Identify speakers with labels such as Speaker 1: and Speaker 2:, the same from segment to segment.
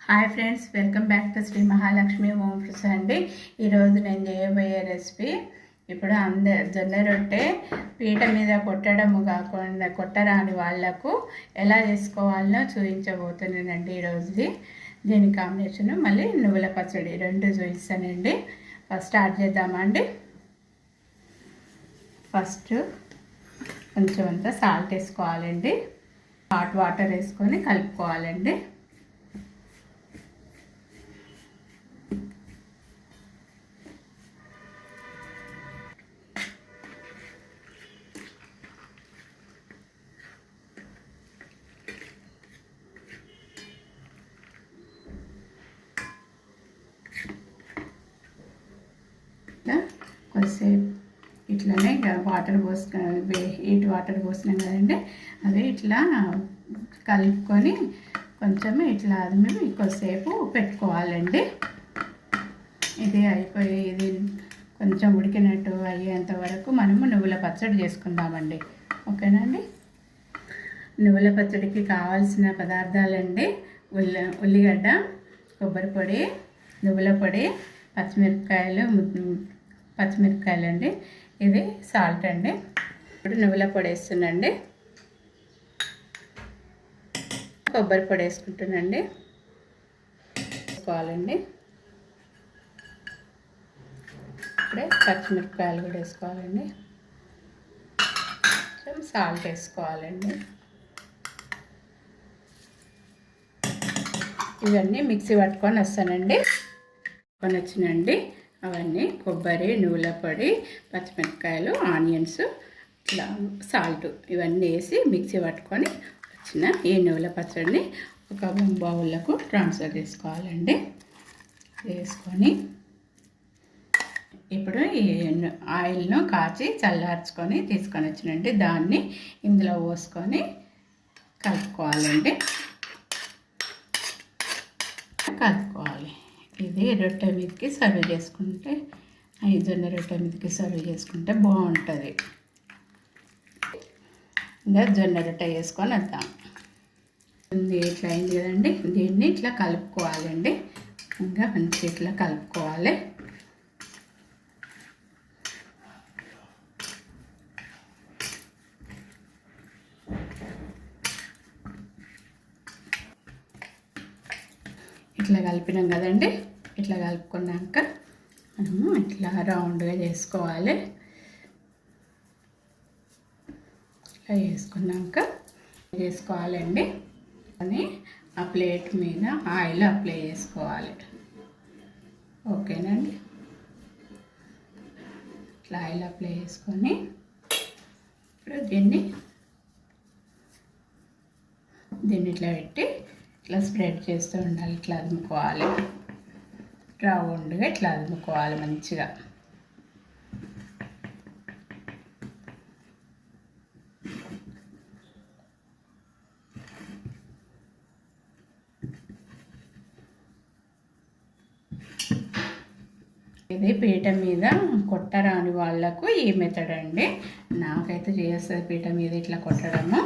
Speaker 1: Hi friends, welcome back to Shri Mahalakshmi home foods అండి. ఈరోజు నేను చేయబోయే రెసిపీ ఇప్పుడు జొన్న రొట్టె పీట మీద కొట్టడము కాకుండా కొట్టరాని వాళ్లకు ఎలా చేసుకోవాలో చూపించబోతున్నానండి ఈరోజుది. దీని కాంబినేషన్ మళ్ళీ నువ్వుల పచ్చడి రెండు చూపిస్తానండి. ఫస్ట్ స్టార్ట్ చేద్దామండి. ఫస్ట్ కొంచెం అంతా సాల్ట్ వేసుకోవాలండి. హాట్ వాటర్ వేసుకొని కలుపుకోవాలండి. కొద్దిసేపు ఇట్లానే వాటర్ హీట్ వాటర్ పోసినాం కదండి, అవి ఇట్లా కలుపుకొని కొంచెం ఇట్లా అది కొద్దిసేపు పెట్టుకోవాలండి. ఇది అయిపోయి ఇది కొంచెం ఉడికినట్టు అయ్యేంత వరకు మనము నువ్వుల పచ్చడి చేసుకుందామండి. ఓకేనండి. నువ్వుల పచ్చడికి కావాల్సిన పదార్థాలండి: ఉల్లిగడ్డ, కొబ్బరి పొడి, నువ్వుల పొడి, పచ్చిమిరపకాయలు అండి, ఇది సాల్ట్ అండి. ఇప్పుడు నువ్వుల పొడి వేస్తున్నాండి, కొబ్బరి పొడి వేసుకుంటున్నాండి, వేసుకోవాలండి. ఇప్పుడే పచ్చిమిరపకాయలు కూడా వేసుకోవాలండి, కొంచెం సాల్ట్ వేసుకోవాలండి. ఇవన్నీ మిక్సీ పట్టుకొని వస్తానండి. వచ్చినండి అవన్నీ కొబ్బరి, నువ్వుల పొడి, పచ్చిమిరపకాయలు, ఆనియన్స్, ఇట్లా సాల్ట్ ఇవన్నీ వేసి మిక్సీ పట్టుకొని వచ్చిన ఈ నువ్వుల పచ్చడిని ఒక బౌల్లకు ట్రాన్స్ఫర్ చేసుకోవాలండి. వేసుకొని ఇప్పుడు ఈ ఆయిల్ను కాచి చల్లార్చుకొని తీసుకొని వచ్చినండి, దాన్ని ఇందులో పోసుకొని కలుపుకోవాలండి. ఇది రొట్టె మీదకి సర్వ్ చేసుకుంటే, జొన్న రొట్టె మీదకి సర్వ్ చేసుకుంటే బాగుంటుంది. ఇంకా జొన్న రొట్టె వేసుకొని వద్దాం. ఇట్లా అయింది కదండి, దీన్ని ఇట్లా కలుపుకోవాలండి. ఇంకా మంచి ఇట్లా కలుపుకోవాలి. ఇట్లా కలిపినాం కదండి, ఇట్లా కలుపుకున్నాక మనము ఇట్లా రౌండ్గా చేసుకోవాలి. ఇట్లా చేసుకోవాలండి. అని ఆ ప్లేట్ మీద ఆయిల్ అప్లై చేసుకోవాలి. ఓకేనండి. ఇట్లా ఆయిల్ అప్లై చేసుకొని ఇప్పుడు దీన్ని ఇట్లా పెట్టి ఇట్లా స్ప్రెడ్ చేస్తూ ఉండాలి. ఇట్లా అదుముకోవాలి, రౌండ్గా ఇట్లా అదుముకోవాలి మంచిగా. ఇది పీట మీద కొట్టరాని వాళ్ళకు ఈ మెథడ్ అండి. నాకైతే చేస్తుంది పీట మీద ఇట్లా కొట్టడము.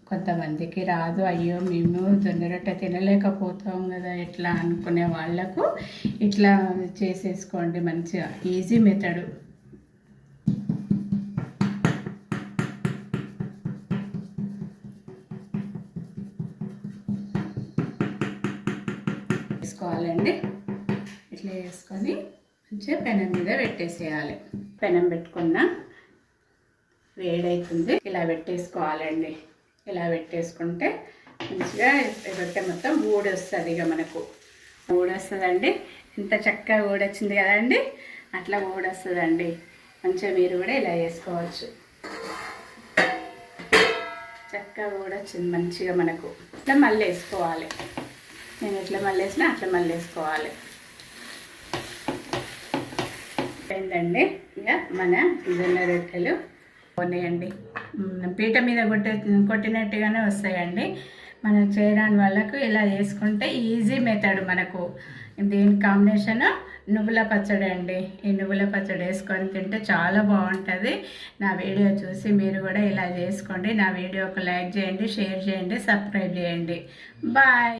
Speaker 1: కొంతమందికి రాదు, అయ్యో మేము జొన్న రొట్టె తినలేకపోతాం కదా ఎట్లా అనుకునే వాళ్ళకు ఇట్లా చేసేసుకోండి, మంచిగా ఈజీ మెథడు. వేసుకోవాలండి. ఇట్లా వేసుకొని మంచిగా పెనం మీద పెట్టేసేయాలి. పెనం పెట్టుకున్న వేడవుతుంది, ఇలా పెట్టేసుకోవాలండి. ఇలా పెట్టేసుకుంటే మంచిగా రొట్టె మొత్తం ఊడొస్తుంది. ఇక మనకు ఊడొస్తుందండి. ఇంత చక్కగా ఊడొచ్చింది కదండి, అట్లా ఊడొస్తుందండి. మంచిగా మీరు కూడా ఇలా వేసుకోవచ్చు. చక్కగా ఊడొచ్చింది మంచిగా మనకు. ఇట్లా మళ్ళీ వేసుకోవాలి. నేను ఎట్లా మళ్ళీ వేసినా అట్లా మళ్ళీ వేసుకోవాలి. ఏంటండి, ఇక మన జొన్న రొట్టెలు ఉన్నాయండి. పీట మీద కొట్టినట్టుగానే వస్తాయండి. మనం చేయరాని వాళ్ళకు ఇలా చేసుకుంటే ఈజీ మెథడ్ మనకు. దీని కాంబినేషన్ నువ్వుల పచ్చడి అండి. ఈ నువ్వుల పచ్చడి వేసుకొని తింటే చాలా బాగుంటుంది. నా వీడియో చూసి మీరు కూడా ఇలా చేసుకోండి. నా వీడియోకి లైక్ చేయండి, షేర్ చేయండి, సబ్స్క్రైబ్ చేయండి. బాయ్.